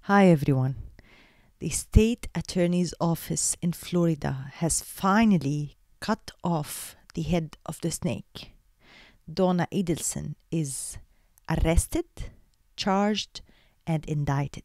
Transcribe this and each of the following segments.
Hi everyone. The state attorney's office in Florida has finally cut off the head of the snake. Donna Adelson is arrested, charged, and indicted.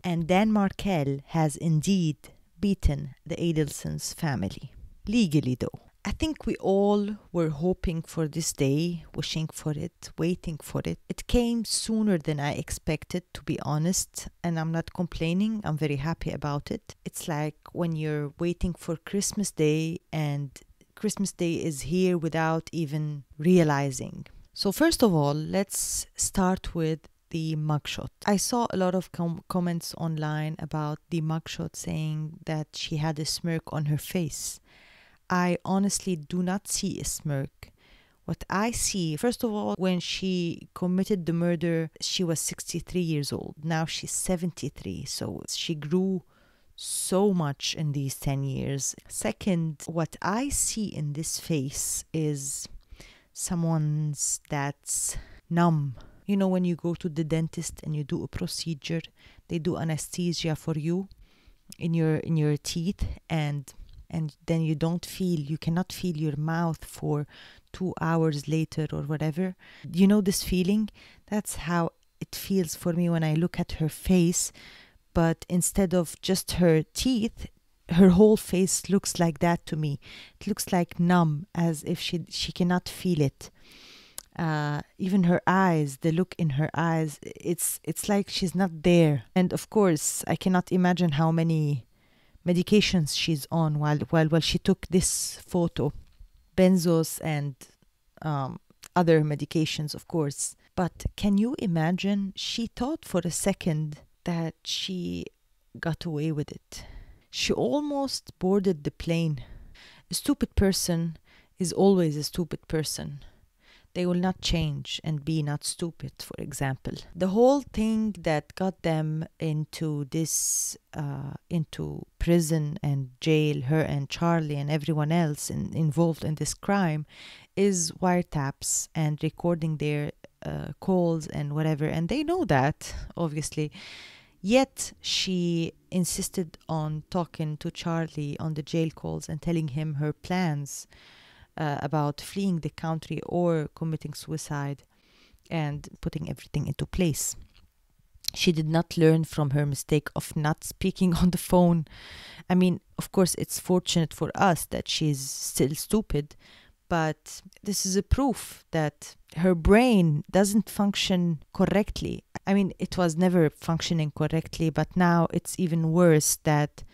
And Dan Markel has indeed beaten the Adelson's family. Legally, though. I think we all were hoping for this day, wishing for it, waiting for it. It came sooner than I expected, to be honest, and I'm not complaining. I'm very happy about it. It's like when you're waiting for Christmas Day and Christmas Day is here without even realizing. So first of all, let's start with the mugshot. I saw a lot of comments online about the mugshot saying that she had a smirk on her face. I honestly do not see a smirk. What I see, first of all, when she committed the murder, she was 63 years old. Now she's 73. So she grew so much in these 10 years. Second, what I see in this face is someone's that's numb. You know, when you go to the dentist and you do a procedure, they do anesthesia for you in your teeth and then you cannot feel your mouth for 2 hours later or whatever. You know this feeling? That's how it feels for me when I look at her face. But instead of just her teeth, her whole face looks like that to me. It looks like numb, as if she cannot feel it. Even her eyes, the look in her eyes, it's like she's not there. And of course, I cannot imagine how many medications she's on while she took this photo. Benzos and other medications, of course. But can you imagine? She thought for a second that she got away with it. She almost boarded the plane. A stupid person is always a stupid person. They will not change and be not stupid, for example. The whole thing that got them into this, into prison and jail, her and Charlie and everyone else involved in this crime, is wiretaps and recording their calls and whatever. And they know that, obviously. Yet she insisted on talking to Charlie on the jail calls and telling him her plans about fleeing the country or committing suicide and putting everything into place. She did not learn from her mistake of not speaking on the phone. I mean, of course, it's fortunate for us that she's still stupid, but this is a proof that her brain doesn't function correctly. I mean, it was never functioning correctly, but now it's even worse that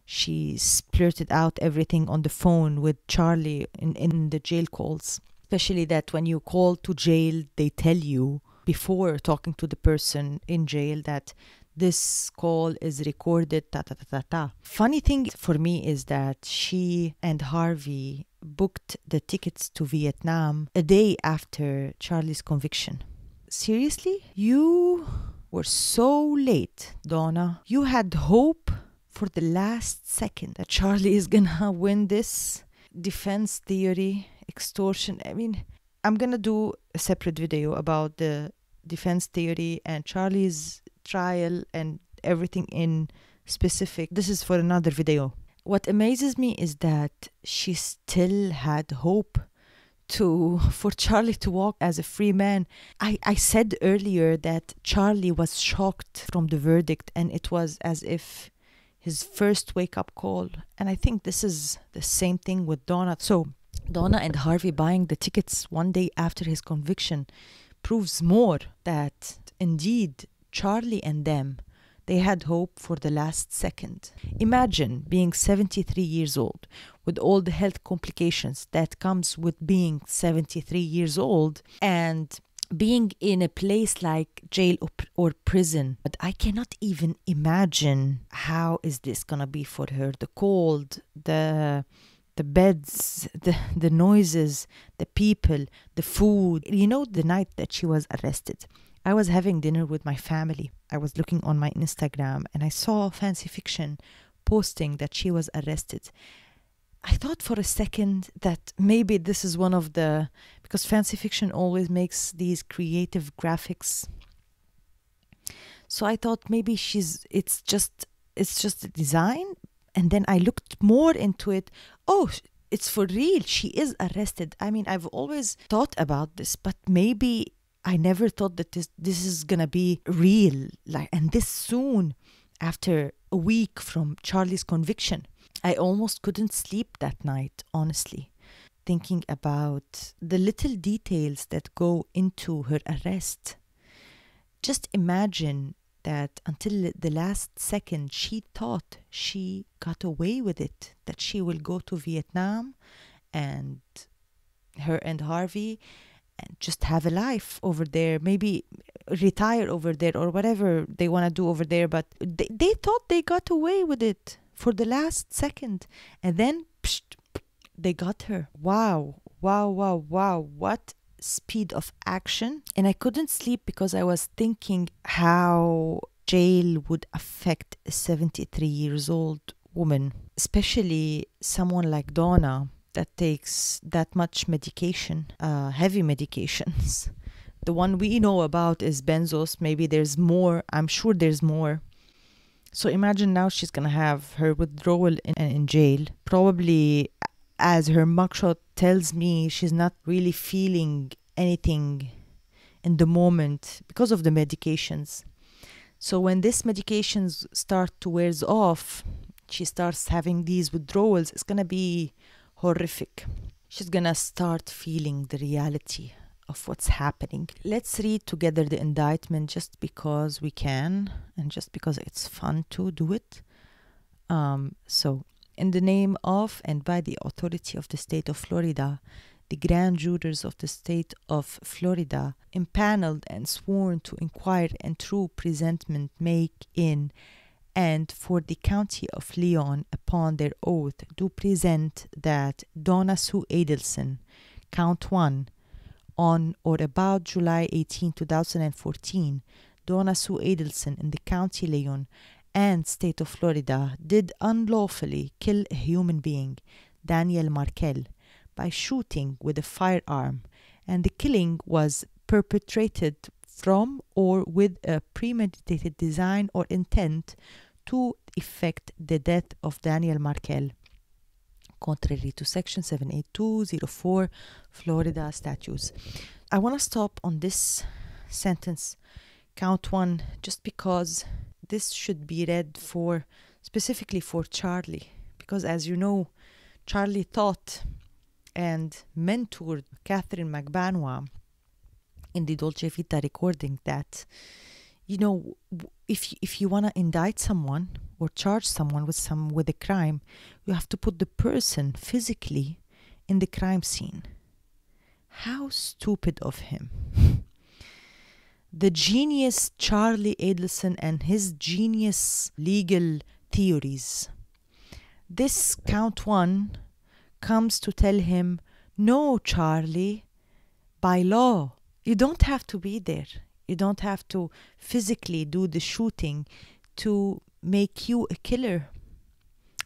she splurted out everything on the phone with Charlie in the jail calls. Especially that when you call to jail, they tell you before talking to the person in jail that this call is recorded, ta ta ta ta ta. Funny thing for me is that she and Harvey booked the tickets to Vietnam a day after Charlie's conviction. Seriously? You were so late, Donna. You had hope for the last second that Charlie is gonna win this defense theory, extortion. I mean, I'm gonna do a separate video about the defense theory and Charlie's trial and everything in specific. This is for another video. What amazes me is that she still had hope for Charlie to walk as a free man. I said earlier that Charlie was shocked from the verdict and it was as if his first wake-up call. And I think this is the same thing with Donna. So Donna and Harvey buying the tickets one day after his conviction proves more that indeed Charlie and them, they had hope for the last second. Imagine being 73 years old with all the health complications that comes with being 73 years old and being in a place like jail or prison. But I cannot even imagine how is this gonna be for her. The cold, the beds, the noises, the people, the food. You know, the night that she was arrested, I was having dinner with my family. I was looking on my Instagram and I saw Fancy Fiction posting that she was arrested. I thought for a second that maybe this is one of the, because Fancy Fiction always makes these creative graphics. So I thought maybe it's just a design. And then I looked more into it. Oh, it's for real. She is arrested. I mean, I've always thought about this, but maybe I never thought that this is gonna be real. Like, and this soon, after a week from Charlie's conviction. I almost couldn't sleep that night, honestly, thinking about the little details that go into her arrest. Just imagine that until the last second, she thought she got away with it, that she will go to Vietnam and her and Harvey and just have a life over there, maybe retire over there or whatever they want to do over there. But they thought they got away with it for the last second. And then they got her. Wow, wow, wow, wow. What speed of action. And I couldn't sleep because I was thinking how jail would affect a 73 years old woman, especially someone like Donna that takes that much medication, heavy medications. The one we know about is benzos. Maybe there's more. I'm sure there's more. So imagine now she's going to have her withdrawal in jail. Probably, as her mugshot tells me, she's not really feeling anything in the moment because of the medications. So when these medications start to wear off, she starts having these withdrawals. It's going to be horrific. She's going to start feeling the reality of what's happening. Let's read together the indictment just because we can and just because it's fun to do it. So, in the name of and by the authority of the state of Florida, the grand jurors of the state of Florida, impaneled and sworn to inquire and true presentment make in and for the county of Leon upon their oath do present that Donna Sue Adelson, count 1, on or about July 18, 2014, Donna Sue Adelson in the county Leon and state of Florida did unlawfully kill a human being, Daniel Markel, by shooting with a firearm, and the killing was perpetrated from or with a premeditated design or intent to effect the death of Daniel Markel, contrary to Section 78204 Florida statutes. I want to stop on this sentence, count 1, just because this should be read specifically for Charlie, because as you know, Charlie taught and mentored Catherine McBanoa in the Dolce Vita recording that, you know, if you want to indict someone or charge someone with a crime, you have to put the person physically in the crime scene. How stupid of him. The genius Charlie Adelson and his genius legal theories. This count 1 comes to tell him, no, Charlie, by law, you don't have to be there. You don't have to physically do the shooting to make you a killer.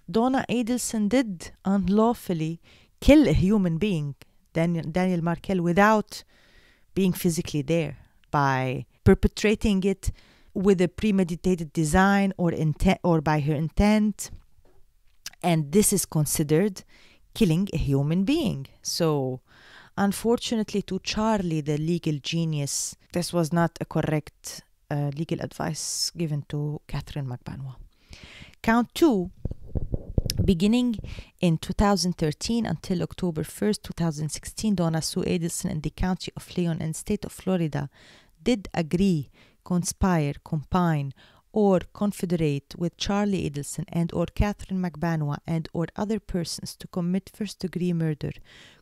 Donna Adelson did unlawfully kill a human being, Daniel Markel, without being physically there, by perpetrating it with a premeditated design or intent, or by her intent. And this is considered killing a human being. So unfortunately to Charlie, the legal genius, this was not a correct legal advice given to Catherine McBanoa. Count 2, beginning in 2013 until October 1st, 2016, Donna Sue Adelson in the county of Leon and state of Florida did agree, conspire, combine, or confederate with Charlie Adelson and or Catherine McBanoa and or other persons to commit first-degree murder,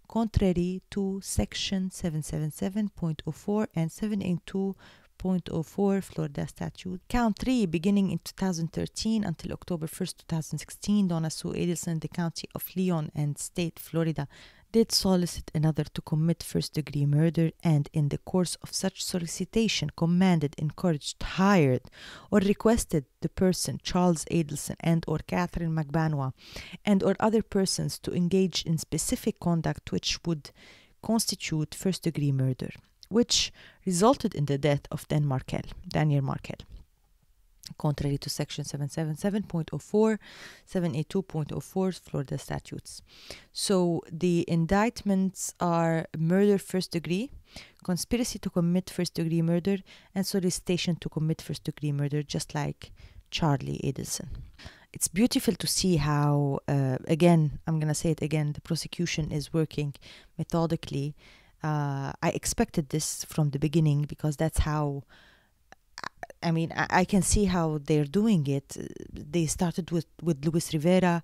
contrary to Section 777.04 and 782.04 Florida statute. Count 3, beginning in 2013 until October 1st, 2016, Donna Sue Adelson in the county of Leon and state Florida did solicit another to commit first-degree murder, and in the course of such solicitation commanded, encouraged, hired, or requested the person Charles Adelson and or Catherine McBanoa and or other persons to engage in specific conduct which would constitute first-degree murder, which resulted in the death of Daniel Markel. contrary to Section 777.04, 782.04 Florida statutes. So the indictments are murder first degree, conspiracy to commit first degree murder, and solicitation to commit first degree murder, just like Charlie Adelson. It's beautiful to see how, again, I'm going to say it again, the prosecution is working methodically. I expected this from the beginning because that's how, I mean, I can see how they're doing it. They started with Luis Rivera,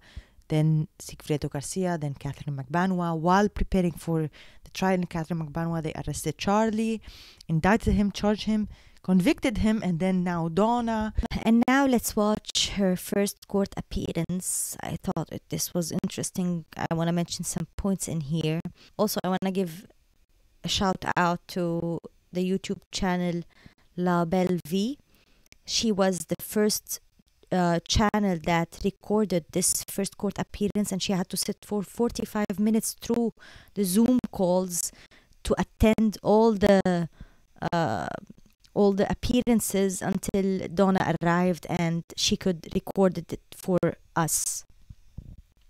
then Sigfredo Garcia, then Catherine McBanua. While preparing for the trial in Catherine McBanua, they arrested Charlie, indicted him, charged him, convicted him, and then now Donna. And now let's watch her first court appearance. I thought this was interesting. I want to mention some points in here. Also, I want to give a shout out to the YouTube channel La Belle Vie. She was the first channel that recorded this first court appearance, and she had to sit for 45 minutes through the Zoom calls to attend all the appearances until Donna arrived and she could record it for us.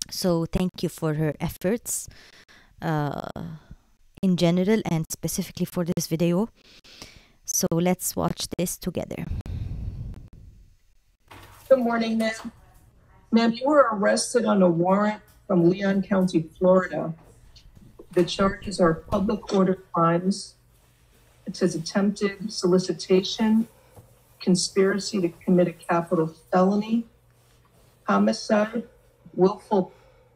So thank you for her efforts in general and specifically for this video. So let's watch this together. Good morning, ma'am. Ma'am, you were arrested on a warrant from Leon County, Florida. The charges are public order crimes. It says attempted solicitation, conspiracy to commit a capital felony, homicide, willful,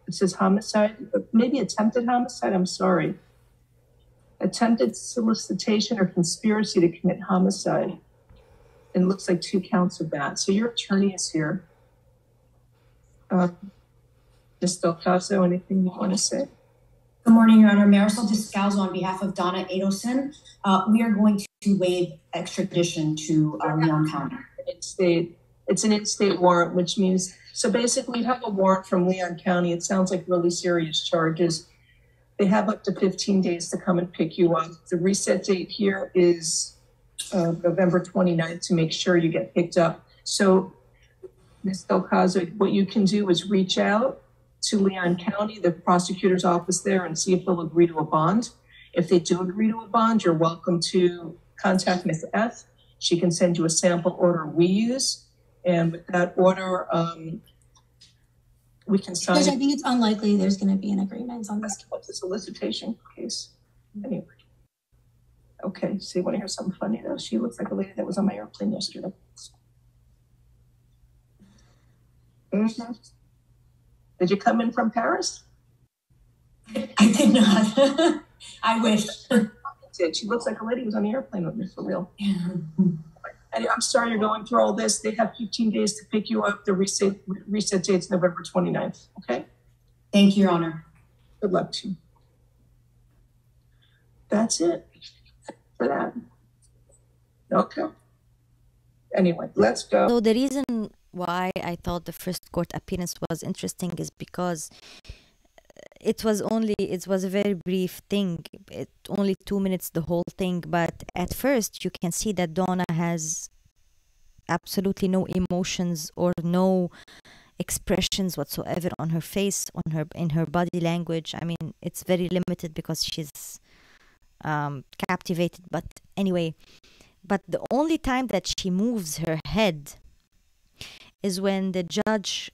it says homicide, but maybe attempted homicide, I'm sorry. Attempted solicitation or conspiracy to commit homicide. And it looks like 2 counts of that. So your attorney is here. Ms. Del Caso, anything you want to say? Good morning, Your Honor. Marisol Descalzo on behalf of Donna Adelson. We are going to waive extradition to Leon County. It's an in-state warrant, which means, so basically you have a warrant from Leon County. It sounds like really serious charges. They have up to 15 days to come and pick you up. The reset date here is November 29th to make sure you get picked up. So, Ms. Del Caso, what you can do is reach out to Leon County, the prosecutor's office there, and see if they'll agree to a bond. If they do agree to a bond, you're welcome to contact Ms. F. She can send you a sample order we use. And with that order, we can sign. Judge, I think it's unlikely there's going to be an agreement on this. What's the solicitation case? Anyway. Okay, so you want to hear something funny though? She looks like a lady that was on my airplane yesterday. Mm-hmm. Did you come in from Paris? I did not. I wish. She looks like a lady who was on the airplane with me, for real. Yeah. And I'm sorry you're going through all this. They have 15 days to pick you up. The reset date's November 29th, okay? Thank you, Your Honor. Good luck to you. That's it for that. Okay. Anyway, let's go. So the reason why I thought the first court appearance was interesting is because it was a very brief thing. It only 2 minutes, the whole thing. But at first you can see that Donna has absolutely no emotions or no expressions whatsoever on her face, in her body language. I mean, it's very limited because she's captivated. But anyway, but the only time that she moves her head is when the judge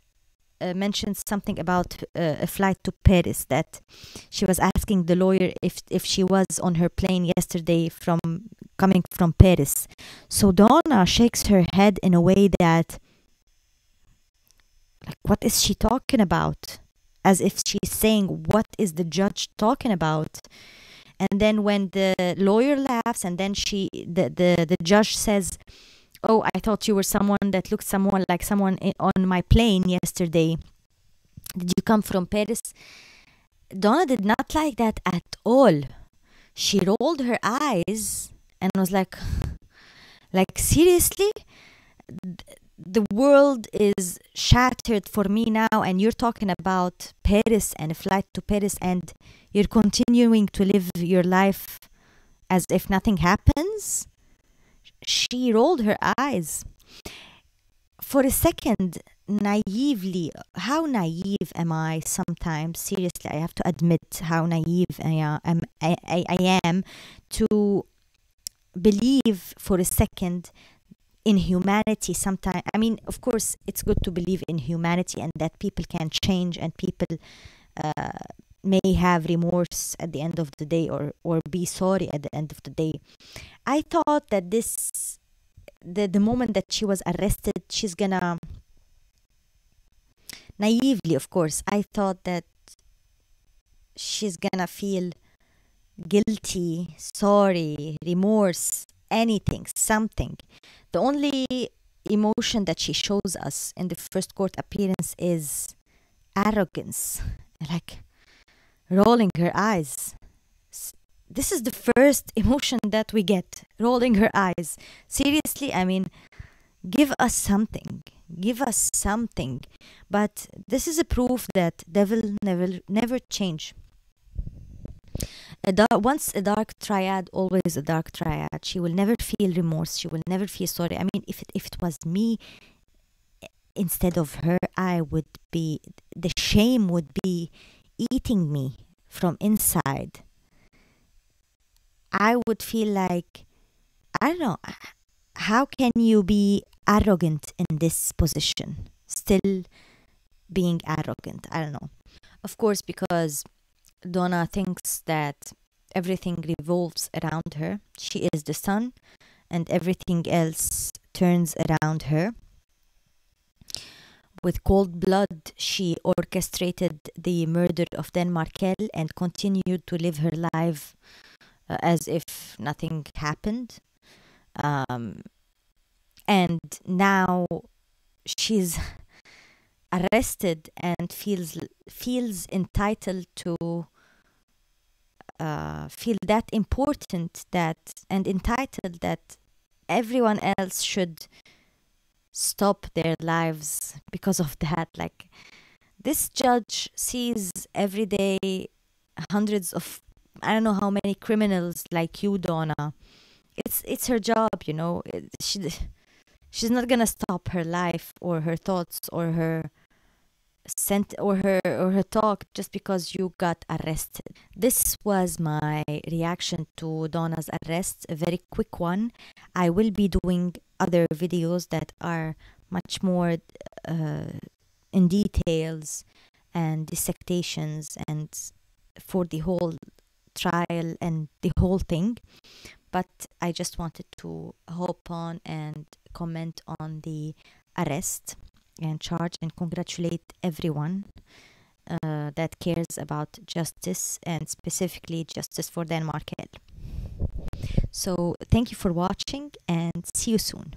mentioned something about a flight to Paris, that she was asking the lawyer if she was on her plane yesterday coming from Paris. So Donna shakes her head in a way that, like, what is she talking about? As if she's saying, what is the judge talking about? And then when the lawyer laughs, and then the judge says, oh, I thought you were someone that looked like someone on my plane yesterday. Did you come from Paris? Donna did not like that at all. She rolled her eyes and was like, seriously? The world is shattered for me now, and you're talking about Paris and a flight to Paris, and you're continuing to live your life as if nothing happens? She rolled her eyes. for a second, naively, how naive am I sometimes? Seriously, I have to admit how naive I am to believe for a second in humanity sometimes. I mean, of course, it's good to believe in humanity and that people can change and people may have remorse at the end of the day, or be sorry at the end of the day. I thought that the moment that she was arrested, she's gonna, naively, of course, I thought that she's gonna feel guilty, sorry, remorse, anything, something. The only emotion that she shows us in the first court appearance is arrogance, like rolling her eyes. This is the first emotion that we get, rolling her eyes. Seriously, I mean, give us something. Give us something. But this is a proof that devil never change. Once a dark triad, always a dark triad. She will never feel remorse. She will never feel sorry. I mean, if it was me instead of her, the shame would be eating me from inside. I would feel like, I don't know, how can you be arrogant in this position? Still being arrogant. I don't know. Of course, because Donna thinks that everything revolves around her. She is the sun and everything else turns around her. With cold blood, she orchestrated the murder of Dan Markel and continued to live her life as if nothing happened. And now she's arrested and feels entitled to feel that important, that and entitled that everyone else should stop their lives because of that. Like, this judge sees every day hundreds of, I don't know how many criminals like you, Donna. It's her job, you know. She's not gonna stop her life or her thoughts or her her talk just because you got arrested. This was my reaction to Donna's arrest, a very quick one. I will be doing other videos that are much more in details and dissectations and for the whole trial and the whole thing. But I just wanted to hop on and comment on the arrest and charge and congratulate everyone that cares about justice, and specifically justice for Dan Markel. So thank you for watching and see you soon.